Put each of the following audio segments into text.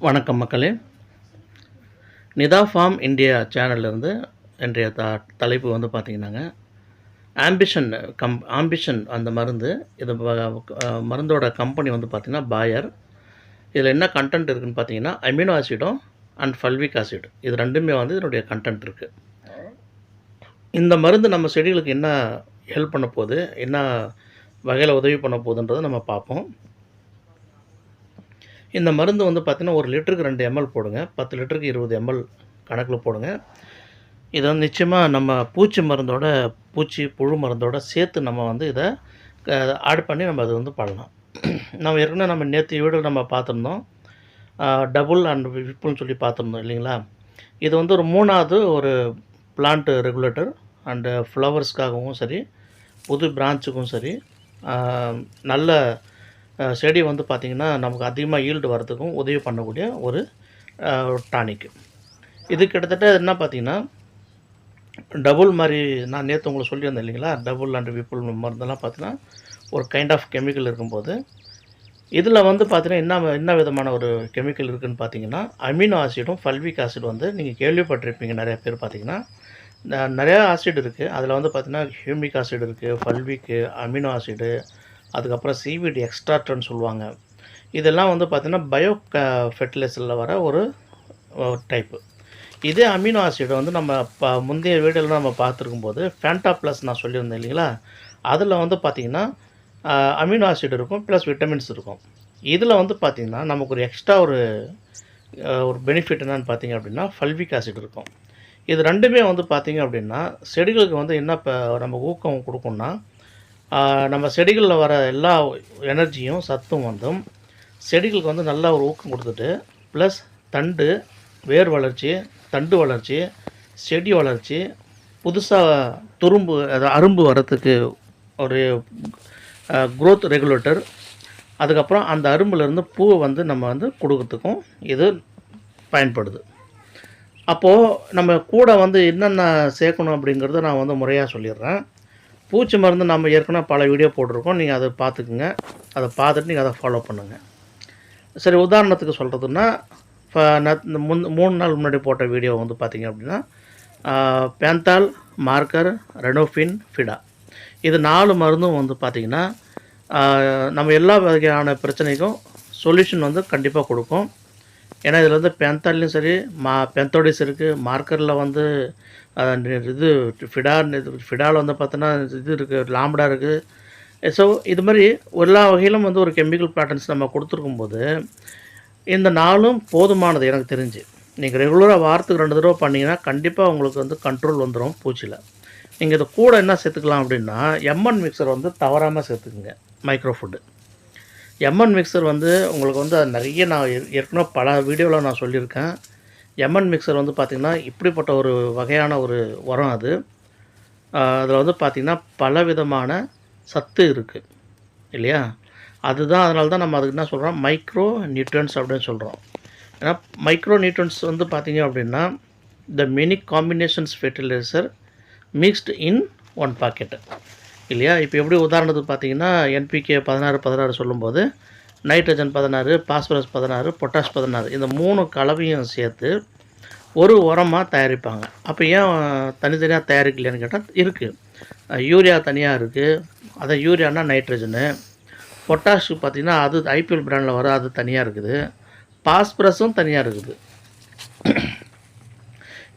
வணக்கம் மக்களே. Nita form India சேனல்லேருந்து இன்றைய தலைப்பு வந்து பார்த்திங்கன்னாங்க, ஆம்பிஷன் அந்த மருந்து. இது மருந்தோட கம்பெனி வந்து பார்த்திங்கன்னா பாயர். இதில் என்ன கண்டென்ட் இருக்குதுன்னு பார்த்தீங்கன்னா, அமினோ ஆசிடும் அண்ட் ஃபல்விக் ஆசிட், இது ரெண்டுமே வந்து இதனுடைய கண்டென்ட் இருக்குது. இந்த மருந்து நம்ம செடிகளுக்கு என்ன ஹெல்ப் பண்ண போகுது, என்ன வகையில் உதவி பண்ண போகுதுன்றதை நம்ம பார்ப்போம். இந்த மருந்து வந்து பார்த்திங்கன்னா 1 லிட்டருக்கு 2 ml போடுங்க. 10 லிட்டருக்கு 20 ml கணக்கில் போடுங்க. இது வந்து நிச்சயமாக நம்ம பூச்சி புழு மருந்தோட சேர்த்து நம்ம வந்து இதை ஆட் பண்ணி நம்ம அது வந்து பண்ணலாம். நம்ம ஏற்கனவே நேற்று வீடியோவில் நம்ம பார்த்துருந்தோம், டபுள் அண்ட் விப்புன்னு சொல்லி பார்த்துருந்தோம் இல்லைங்களா. இது வந்து ஒரு 3வது ஒரு பிளான்ட் ரெகுலேட்டர் அண்டு ஃப்ளவர்ஸ்க்காகவும் சரி, புது பிரான்ச்சுக்கும் சரி, நல்ல செடி வந்து பார்த்திங்கன்னா நமக்கு அதிகமாக ஈல்டு வரதுக்கும் உதவி பண்ணக்கூடிய ஒரு டானிக்கு. இது கிட்டத்தட்ட என்ன பார்த்திங்கன்னா டபுள் மாதிரி நான் நேற்று உங்களுக்கு சொல்லியிருந்தேன் இல்லைங்களா. டபுள் அண்ட் விப்புள் மருந்தெல்லாம் பார்த்திங்கன்னா ஒரு கைண்ட் ஆஃப் கெமிக்கல் இருக்கும்போது, இதில் வந்து பார்த்திங்கன்னா என்ன விதமான ஒரு கெமிக்கல் இருக்குதுன்னு பார்த்திங்கன்னா, அமினோ ஆசிடும் ஃபல்விக் ஆசிட் வந்து நீங்கள் கேள்விப்பட்டிருப்பீங்க. நிறைய பேர் பார்த்திங்கன்னா நிறையா ஆசிட் இருக்குது. அதில் வந்து பார்த்திங்கன்னா ஹியூமிக் ஆசிட் இருக்குது, ஃபல்விக்கு, அமினோ ஆசிடு, அதுக்கப்புறம் சிவிடி எக்ஸ்ட்ராக்ட்னு சொல்லுவாங்க. இதெல்லாம் வந்து பார்த்திங்கன்னா ஃபெர்டிலைசரில் வர ஒரு டைப்பு. இதே அமினோ ஆசிடை வந்து நம்ம முந்தைய வீடியோவில் நம்ம பார்த்துருக்கும்போது ஃபேண்டா ப்ளஸ் நான் சொல்லியிருந்தேன் இல்லைங்களா. அதில் வந்து பார்த்திங்கன்னா அமினோ ஆசிட் இருக்கும், ப்ளஸ் விட்டமின்ஸ் இருக்கும். இதில் வந்து பார்த்திங்கன்னா நமக்கு ஒரு எக்ஸ்ட்ரா ஒரு பெனிஃபிட் என்னென்னு பார்த்திங்க அப்படின்னா ஃபல்விக் ஆசிட் இருக்கும். இது ரெண்டுமே வந்து பார்த்திங்க அப்படின்னா செடிகளுக்கு வந்து என்ன நம்ம ஊக்கம் கொடுக்கும்னா, நம்ம செடிகளில் வர எல்லா எனர்ஜியும் சத்தும் வந்து செடிகளுக்கு வந்து நல்லா ஒரு ஊக்கம் கொடுத்துட்டு, ப்ளஸ் தண்டு வேர் வளர்ச்சி, தண்டு வளர்ச்சி, செடி வளர்ச்சி, புதுசாக அரும்பு வரத்துக்கு ஒரு க்ரோத் ரெகுலேட்டர், அதுக்கப்புறம் அந்த அரும்புலேருந்து பூவை வந்து நம்ம வந்து கொடுக்கறதுக்கும் இது பயன்படுது. அப்போது நம்ம கூட வந்து என்னென்ன சேர்க்கணும் அப்படிங்கிறத நான் வந்து முறையாக சொல்லிடுறேன். பூச்சி மருந்து நம்ம ஏற்கனவே பல வீடியோ போட்டிருக்கோம், நீங்கள் அதை பார்த்துக்குங்க. அதை பார்த்துட்டு நீங்கள் அதை ஃபாலோ பண்ணுங்கள். சரி, உதாரணத்துக்கு சொல்கிறதுன்னா, இப்போ நான் 3 நாள் முன்னாடி போட்ட வீடியோ வந்து பார்த்திங்க அப்படின்னா, பேந்தால், மார்க்கர், ரெனோஃபின், ஃபிடா, இது 4 மருந்தும் வந்து பார்த்திங்கன்னா நம்ம எல்லா வகையான பிரச்சனைக்கும் சொல்யூஷன் வந்து கண்டிப்பாக கொடுக்கும். ஏன்னா இதில் வந்து பேந்தால்லையும் சரி, பெந்தோடிஸ் இருக்குது, மார்க்கரில் வந்து இது ஃபிடாவில் வந்து பார்த்தோன்னா இது இருக்குது, லாம்படா இருக்குது. ஸோ இது மாதிரி எல்லா வகையிலும் வந்து ஒரு கெமிக்கல் பேட்டர்ன்ஸ் நம்ம கொடுத்துருக்கும்போது, இந்த 4ம் போதுமானது எனக்கு தெரிஞ்சு. நீங்கள் ரெகுலராக வாரத்துக்கு 2 தடவை பண்ணிங்கன்னா கண்டிப்பாக உங்களுக்கு வந்து கண்ட்ரோல் வந்துடும் பூச்சியில். நீங்கள் இது கூட என்ன சேர்த்துக்கலாம் அப்படின்னா, எம்என் மிக்சர் வந்து தவறாமல் சேர்த்துக்குங்க. மைக்ரோ ஃபுட்டு எம்என் மிக்சர் வந்து உங்களுக்கு வந்து நிறைய நான் ஏற்கனவே பல வீடியோவில் நான் சொல்லியிருக்கேன். எம்என் மிக்சர் வந்து பார்த்திங்கன்னா இப்படிப்பட்ட ஒரு வகையான ஒரு உரம் அது. அதில் வந்து பார்த்திங்கன்னா பல விதமான சத்து இருக்குது இல்லையா. அதுதான், அதனால தான் நம்ம அதுக்கு என்ன சொல்கிறோம், மைக்ரோ நியூட்ரியன்ஸ் அப்படின்னு சொல்கிறோம். ஏன்னா மைக்ரோ நியூட்ரியன்ஸ் வந்து பார்த்திங்க அப்படின்னா the many combinations fertiliser mixed in 1 packet இல்லையா. இப்போ எப்படி உதாரணத்துக்கு பார்த்திங்கன்னா என்பிகே 16 சொல்லும்போது நைட்ரஜன் 16, பாஸ்பரஸ் 16, பொட்டாஷ் 16, இந்த 3 கலவையும் சேர்த்து ஒரு உரமாக தயாரிப்பாங்க. அப்போ ஏன் தனித்தனியாக தயாரிக்கலையான்னு கேட்டால் இருக்குது. யூரியா தனியாக இருக்குது, அதை யூரியானா நைட்ரஜனு. பொட்டாஷ் பார்த்திங்கன்னா அது ஐபிஎல் பிராண்டில் வர அது தனியாக இருக்குது. பாஸ்பரஸும் தனியாக இருக்குது.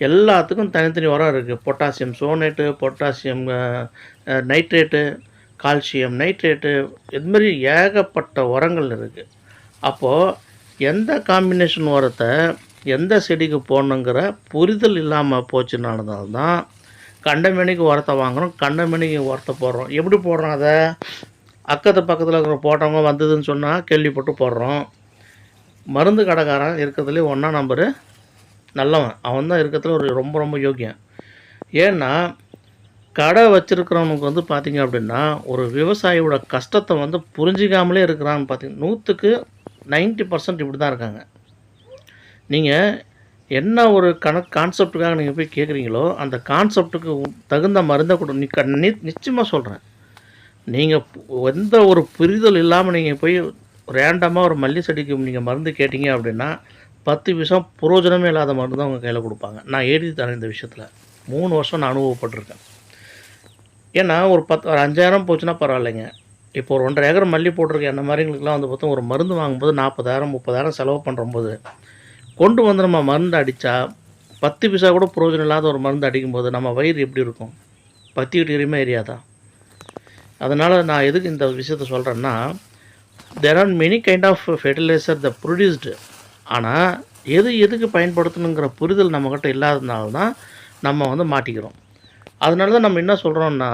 எல்லாத்துக்கும் தனித்தனி உரம் இருக்குது. பொட்டாசியம் சோனேட்டு, பொட்டாசியம் நைட்ரேட்டு, கால்சியம் நைட்ரேட்டு, இதுமாரி ஏகப்பட்ட உரங்கள் இருக்குது. அப்போது எந்த காம்பினேஷன் உரத்தை எந்த செடிக்கு போடணுங்கிற புரிதல் இல்லாமல் போச்சுனால்தான் கண்டமேனிக்கு உரத்தை வாங்குகிறோம், கண்டமேனிக்கு உரத்தை போடுறோம். எப்படி போடுறோம்? அதை பக்கத்தில் இருக்கிற போட்டவங்க வந்ததுன்னு சொன்னால் கேள்விப்பட்டு போடுறோம். மருந்து கடைக்காரன் இருக்கிறதுலே 1ஆம் நம்பரு நல்லவன், அவன் தான் இருக்கிறதுல ரொம்ப ரொம்ப யோக்கியம். ஏன்னா கடை வச்சுருக்கிறவனுக்கு வந்து பார்த்திங்க அப்படின்னா ஒரு விவசாயியோட கஷ்டத்தை வந்து புரிஞ்சிக்காமலே இருக்கிறான்னு பார்த்திங்க 100க்கு 90% இப்படி தான் இருக்காங்க. நீங்கள் என்ன ஒரு கான்செப்டுக்காக நீங்கள் போய் கேட்குறீங்களோ அந்த கான்செப்டுக்கு தகுந்த மருந்தை நிச்சயமாக சொல்கிறேன். நீங்கள் எந்த ஒரு புரிதல் இல்லாமல் நீங்கள் போய் ரேண்டமாக ஒரு மல்லி செடிக்கு நீங்கள் மருந்து கேட்டிங்க அப்படின்னா 10 விஷம் புரோஜனமே இல்லாத மருந்து தான் அவங்க கையில் கொடுப்பாங்க. நான் எழுதி தரேன் இந்த விஷயத்தில். 3 வருஷம் நான் அனுபவப்பட்டிருக்கேன். ஏன்னா ஒரு 5,000 போச்சுன்னா பரவாயில்லைங்க. இப்போ ஒரு 1,5 ஏக்கர் மல்லி போட்டிருக்க என்ன மாதிரிங்களுக்குலாம் வந்து பார்த்தா ஒரு மருந்து வாங்கும்போது 40,000 30,000 செலவு பண்ணும்போது கொண்டு வந்து நம்ம மருந்து அடித்தா 10 பைசா கூட புரோஜனம் இல்லாத ஒரு மருந்து அடிக்கும்போது நம்ம வயிறு எப்படி இருக்கும்? பற்றிக்கிட்டு எரியுமா எரியாதா? அதனால் நான் எதுக்கு இந்த விஷயத்த சொல்கிறேன்னா, there are many kind of fertiliser the produced. ஆனால் எதுக்கு பயன்படுத்தணுங்கிற புரிதல் நம்மக்கிட்ட இல்லாததுனால தான் நம்ம வந்து மாட்டிக்கிறோம். அதனால தான் நம்ம என்ன சொல்கிறோம்னா,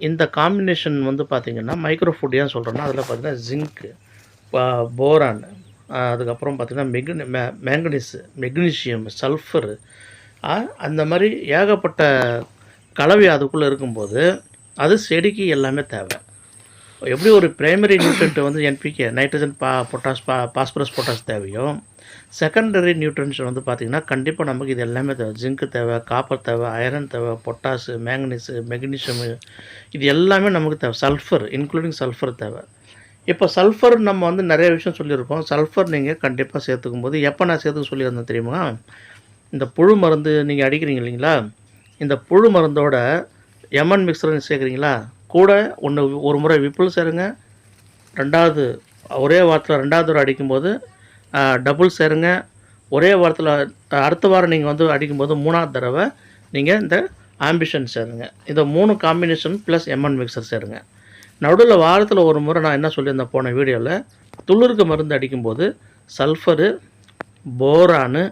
இந்த காம்பினேஷன் வந்து பார்த்திங்கன்னா மைக்ரோ ஃபுட் ஏன் சொல்கிறோன்னா, அதில் பார்த்திங்கன்னா ஜிங்க்கு, போரான், அதுக்கப்புறம் பார்த்திங்கன்னா மேங்கனீஸு, மெக்னீஷியம், சல்ஃபரு, அந்த மாதிரி ஏகப்பட்ட கலவை அதுக்குள்ளே இருக்கும்போது அது செடிக்கு எல்லாமே தேவை. எப்படி ஒரு பிரைமரி நியூட்ரண்ட் வந்து NPK, nitrogen, potash, phosphorus, potash தேவையோ, செகண்டரி நியூட்ரன்ஸ் வந்து பார்த்திங்கன்னா கண்டிப்பாக நமக்கு இது எல்லாமே தேவை. ஜிங்க்கு தேவை, காப்பர் தேவை, அயரன் தேவை, பொட்டாஸு, மேங்கனீஸு, மெக்னீஷியமு, இது எல்லாமே நமக்கு தேவை. சல்ஃபர் இன்க்ளூடிங் சல்ஃபர் தேவை. இப்போ சல்ஃபர் நம்ம வந்து நிறைய விஷயம் சொல்லியிருக்கோம். சல்ஃபர் நீங்கள் கண்டிப்பாக சேர்த்துக்கும் போது எப்போ நான் சேர்த்துக்க சொல்லியிருந்தேன் தெரியுமா? இந்த புழு மருந்து நீங்கள் அடிக்கிறீங்க இல்லைங்களா, இந்த புழு மருந்தோட எமன் மிக்சர் சேர்க்குறீங்களா, கூட ஒரு முறை விப்புல் சேருங்க, ரெண்டாவது ஒரே வாரத்தில் 2வது தடவை அடிக்கும்போது டபுள் சேருங்க, ஒரே வாரத்தில் அடுத்த வாரம் நீங்கள் வந்து அடிக்கும்போது 3வது தடவை நீங்கள் இந்த ஆம்பிஷன் சேருங்க. இந்த 3 காம்பினேஷன் ப்ளஸ் எம்என் மிக்சர் சேருங்க. நடுவில் வாரத்தில் ஒரு முறை நான் என்ன சொல்லியிருந்தேன் போன வீடியோவில், துளிருக்கு மருந்து அடிக்கும்போது sulphur, boron,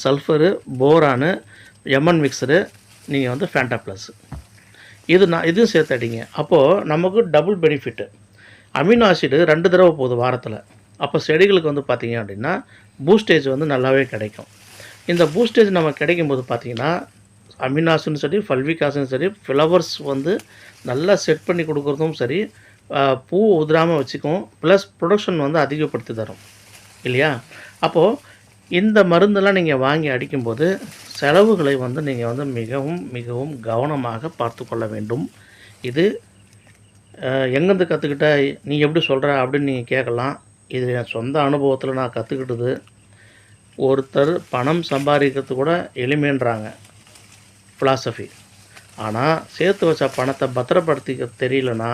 sulphur, boron, MN mixture, நீங்கள் வந்து ஃபேண்டா ப்ளஸ் இதுவும் சேர்த்து அடிங்க. அப்போது நமக்கு டபுள் பெனிஃபிட்டு. அமினோ ஆசிடு 2 தடவை போகுது வாரத்தில். அப்போ செடிகளுக்கு வந்து பார்த்திங்க அப்படின்னா பூஸ்டேஜ் வந்து நல்லாவே கிடைக்கும். இந்த பூஸ்டேஜ் நம்ம கிடைக்கும்போது பார்த்திங்கன்னா அமினோ ஆசிடும் சரி, ஃபல்விக் ஆசிடும் சரி, ஃப்ளவர்ஸ் வந்து நல்லா செட் பண்ணி கொடுக்குறதும் சரி, பூ உதிராமல் வச்சுக்கும், ப்ளஸ் ப்ரொடக்ஷன் வந்து அதிகப்படுத்தி தரும் இல்லையா? அப்போது இந்த மருந்தெல்லாம் நீங்கள் வாங்கி அடிக்கும்போது செலவுகளை வந்து நீங்கள் வந்து மிகவும் மிகவும் கவனமாக பார்த்து கொள்ள வேண்டும். இது எங்கேருந்து கற்றுக்கிட்ட, நீ எப்படி சொல்கிற அப்படின்னு நீங்கள் கேட்கலாம். இது என் சொந்த அனுபவத்தில் நான் கற்றுக்கிட்டது. ஒருத்தர் பணம் சம்பாதிக்கிறது கூட எளிமைன்றாங்க ஃபிலாசபி. ஆனால் சேர்த்து வச்ச பணத்தை பத்திரப்படுத்திக்க தெரியலனா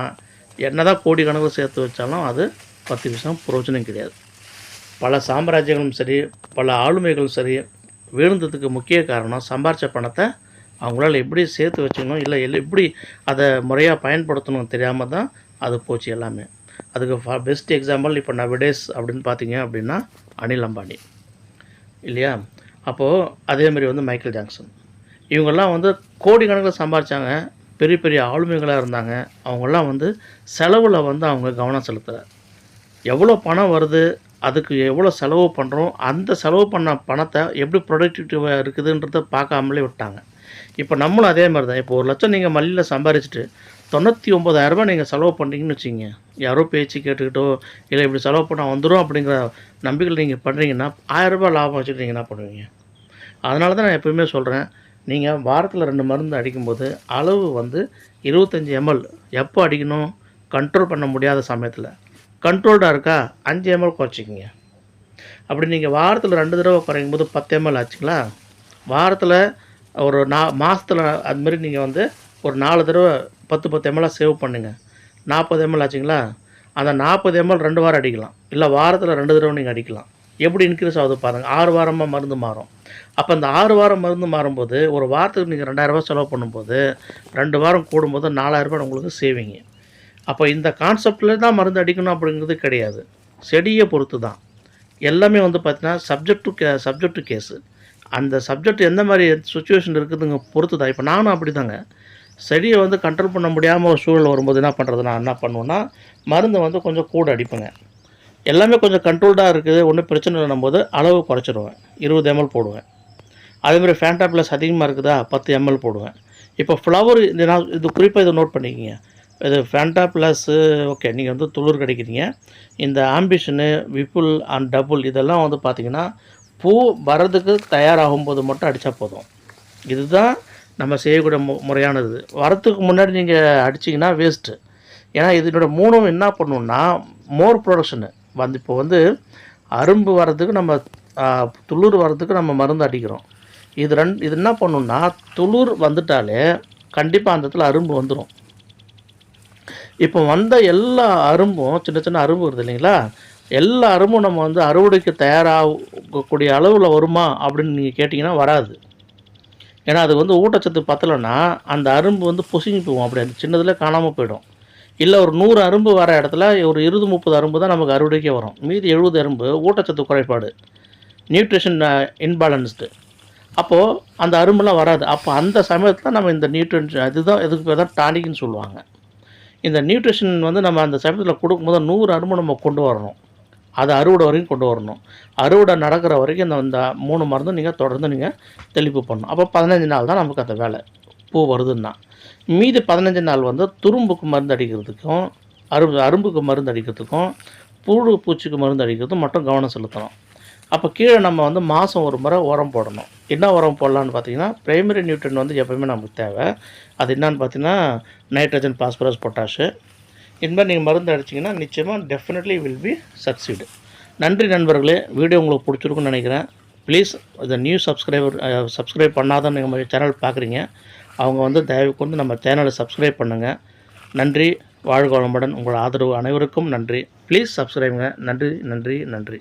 என்ன தான் கோடிக்கணக்கில் சேர்த்து வச்சாலும் அது 10 பைசா பிரயோஜனம் கிடையாது. பல சாம்ராஜ்யங்களும் சரி, பல ஆளுமைகளும் சரி வீழ்ந்ததுக்கு முக்கிய காரணம் சம்பாரித்த பணத்தை அவங்களால எப்படி சேர்த்து வச்சுக்கணும், இல்லை எப்படி அதை முறையாக பயன்படுத்தணும் தெரியாமல் தான் அது போச்சு எல்லாமே. அதுக்கு பெஸ்ட் எக்ஸாம்பிள் இப்போ நவடேஸ் அப்படின்னு பார்த்தீங்க அப்படின்னா அனில் அம்பானி இல்லையா? அப்போது அதேமாதிரி வந்து மைக்கேல் ஜாக்சன், இவங்கெல்லாம் வந்து கோடிக்கணக்கில் சம்பாதிச்சாங்க, பெரிய பெரிய ஆளுமைகளாக இருந்தாங்க. அவங்கெல்லாம் வந்து செலவில் வந்து அவங்க கவனம் செலுத்தலை. எவ்வளோ பணம் வருது, அதுக்கு எவ்வளோ செலவு பண்ணுறோம், அந்த செலவு பண்ண பணத்தை எப்படி ப்ரொடக்டிவிட்டிவாக இருக்குதுன்றத பார்க்காமலே விட்டாங்க. இப்போ நம்மளும் அதே மாதிரி தான். இப்போ 1 லட்சம் நீங்கள் மல்லியில் சம்பாரிச்சிட்டு 99,000 நீங்கள் செலவு பண்ணுறீங்கன்னு வச்சுக்கிங்க, யாரோ பேச்சு கேட்டுக்கிட்டோ இல்லை இப்படி செலவு பண்ணால் வந்துடும் அப்படிங்கிற நம்பிக்கையில் நீங்கள் பண்ணுறீங்கன்னா 1000 லாபம் வச்சுட்டு நீங்கள் என்ன பண்ணுவீங்க? அதனால தான் நான் எப்போயுமே சொல்கிறேன், நீங்கள் வாரத்தில் 2 மருந்து அடிக்கும்போது அளவு வந்து 25 ml எப்போ அடிக்கணும்? கண்ட்ரோல் பண்ண முடியாத சமயத்தில். கண்ட்ரோல்டாக இருக்கா 5 ml குறைச்சிக்கிங்க. அப்படி நீங்கள் வாரத்தில் 2 தடவை குறைக்கும் போது 10 ml ஆச்சுங்களா? வாரத்தில் ஒரு மாதத்தில் அதுமாரி நீங்கள் வந்து ஒரு 4 தடவை 10 ml சேவ் பண்ணுங்கள். 40 ml ஆச்சுங்களா? அந்த 40 ml 2 வாரம் அடிக்கலாம், இல்லை வாரத்தில் 2 தடவை நீங்கள் அடிக்கலாம். எப்படி இன்க்ரீஸ் ஆகுது பாருங்கள். 6 வாரமாக மருந்து மாறும். அப்போ அந்த 6 வாரம் மருந்து மாறும்போது ஒரு வாரத்துக்கு நீங்கள் 2,000 செலவு பண்ணும்போது 2 வாரம் கூடும்போது 4,000 உங்களுக்கு சேவிங்க. அப்போ இந்த கான்செப்டில் தான் மருந்து அடிக்கணும் அப்படிங்கிறது கிடையாது. செடியை பொறுத்து தான் எல்லாமே வந்து பார்த்தீங்கன்னா சப்ஜெக்ட் டு கேஸு. அந்த சப்ஜெக்ட் எந்த மாதிரி சுச்சுவேஷன் இருக்குதுங்க பொறுத்து தான். இப்போ நானும் அப்படி தாங்க, செடியை வந்து கண்ட்ரோல் பண்ண முடியாமல் ஒரு சூழல் வரும்போது என்ன பண்ணுறது, நான் என்ன பண்ணுவேன்னா மருந்து வந்து கொஞ்சம் கூட அடிப்பேங்க. எல்லாமே கொஞ்சம் கண்ட்ரோல்டாக இருக்குது, ஒன்றும் பிரச்சனை இல்லைன்னும் போது அளவு குறைச்சிடுவேன், 20 ml போடுவேன். அதேமாதிரி ஃபேண்டா ப்ளஸ் அதிகமாக இருக்குதா 10 ml போடுவேன். இப்போ ஃப்ளவர் இது குறிப்பாக இதை நோட் பண்ணிக்கிங்க. இது ஃபேண்டா ப்ளஸ்ஸு ஓகே, நீங்கள் வந்து துளிர் கிடைக்கிறீங்க. இந்த ஆம்பிஷனு, விப்புல் அண்ட் டபுள் இதெல்லாம் வந்து பார்த்திங்கன்னா பூ வரதுக்கு தயாராகும்போது மட்டும் அடித்தா போதும். இதுதான் நம்ம செய்யக்கூடிய முறையானது. வரத்துக்கு முன்னாடி நீங்கள் அடிச்சிங்கன்னா வேஸ்ட்டு. ஏன்னா இதனோட 3ம் என்ன பண்ணுன்னா மோர் ப்ரொடக்ஷனு, இப்போ வந்து அரும்பு வர்றதுக்கு நம்ம துளிர் வர்றதுக்கு நம்ம மருந்து அடிக்கிறோம். இது என்ன பண்ணுன்னா, துளிர் வந்துட்டாலே கண்டிப்பாக அந்த இடத்துல அரும்பு வந்துடும். இப்போ வந்த எல்லா அரும்பும் சின்ன சின்ன அரும்பு வருது இல்லைங்களா, எல்லா அரும்பும் நம்ம வந்து அறுவடைக்கு தயாராகக்கூடிய அளவில் வருமா அப்படின்னு நீங்கள் கேட்டிங்கன்னா வராது. ஏன்னா அது வந்து ஊட்டச்சத்து பத்தலைன்னா அந்த அரும்பு வந்து பொசுங்கி போகும், அப்படி அந்த சின்னதில் காணாமல் போயிடும். இல்லை ஒரு 100 அரும்பு வர இடத்துல ஒரு 20-30 அரும்பு தான் நமக்கு அறுவடைக்கே வரும். மீதி 70 அரும்பு ஊட்டச்சத்து குறைபாடு, நியூட்ரிஷன் இன்பேலன்ஸ்டு. அப்போது அந்த அரும்புலாம் வராது. அப்போ அந்த சமயத்தில் நம்ம இந்த நியூட்ரியன்ஸ் அதுதான் எதுக்கு பேர் தான் டானிக்னு சொல்லுவாங்க. இந்த நியூட்ரிஷன் வந்து நம்ம அந்த சமயத்தில் கொடுக்கும்போது 100 அரும்பு நம்ம கொண்டு வரணும். அது அறுவடை வரைக்கும் கொண்டு வரணும். அறுவடை நடக்கிற வரைக்கும் இந்த 3 மருந்தும் நீங்கள் தொடர்ந்து நீங்கள் தெளிப்பு பண்ணணும். அப்போ 15 நாள் தான் நமக்கு அந்த வேலை, பூ வருதுன்னா. மீதி 15 நாள் வந்து துரும்புக்கு மருந்து அடிக்கிறதுக்கும், அரும்புக்கு மருந்து அடிக்கிறதுக்கும், புழு பூச்சிக்கு மருந்து அடிக்கிறதுக்கும் மட்டும் கவனம் செலுத்தணும். அப்போ கீழே நம்ம வந்து மாதம் ஒரு முறை உரம் போடணும். என்ன உரம் போடலான்னு பார்த்தீங்கன்னா, பிரைமரி நியூட்ரியன் வந்து எப்போயுமே நமக்கு தேவை. அது என்னான்னு பார்த்தீங்கன்னா, நைட்ரஜன், பாஸ்பரஸ், பொட்டாஷு. இந்த மாதிரி நீங்கள் மருந்து அடிச்சிங்கன்னா நிச்சயமாக டெஃபினெட்லி வில் பி சக்சீடு. நன்றி நண்பர்களே. வீடியோ உங்களுக்கு பிடிச்சிருக்குன்னு நினைக்கிறேன். ப்ளீஸ் இந்த நியூ சப்ஸ்கிரைப் பண்ணாதான் நம்ம சேனல் பார்க்குறீங்க, அவங்க வந்து தயவு கொண்டு நம்ம சேனலை சப்ஸ்கிரைப் பண்ணுங்கள். நன்றி. வாழ்க வளமுடன். உங்கள் ஆதரவு அனைவருக்கும் நன்றி. ப்ளீஸ் சப்ஸ்கிரைபுங்க. நன்றி நன்றி நன்றி.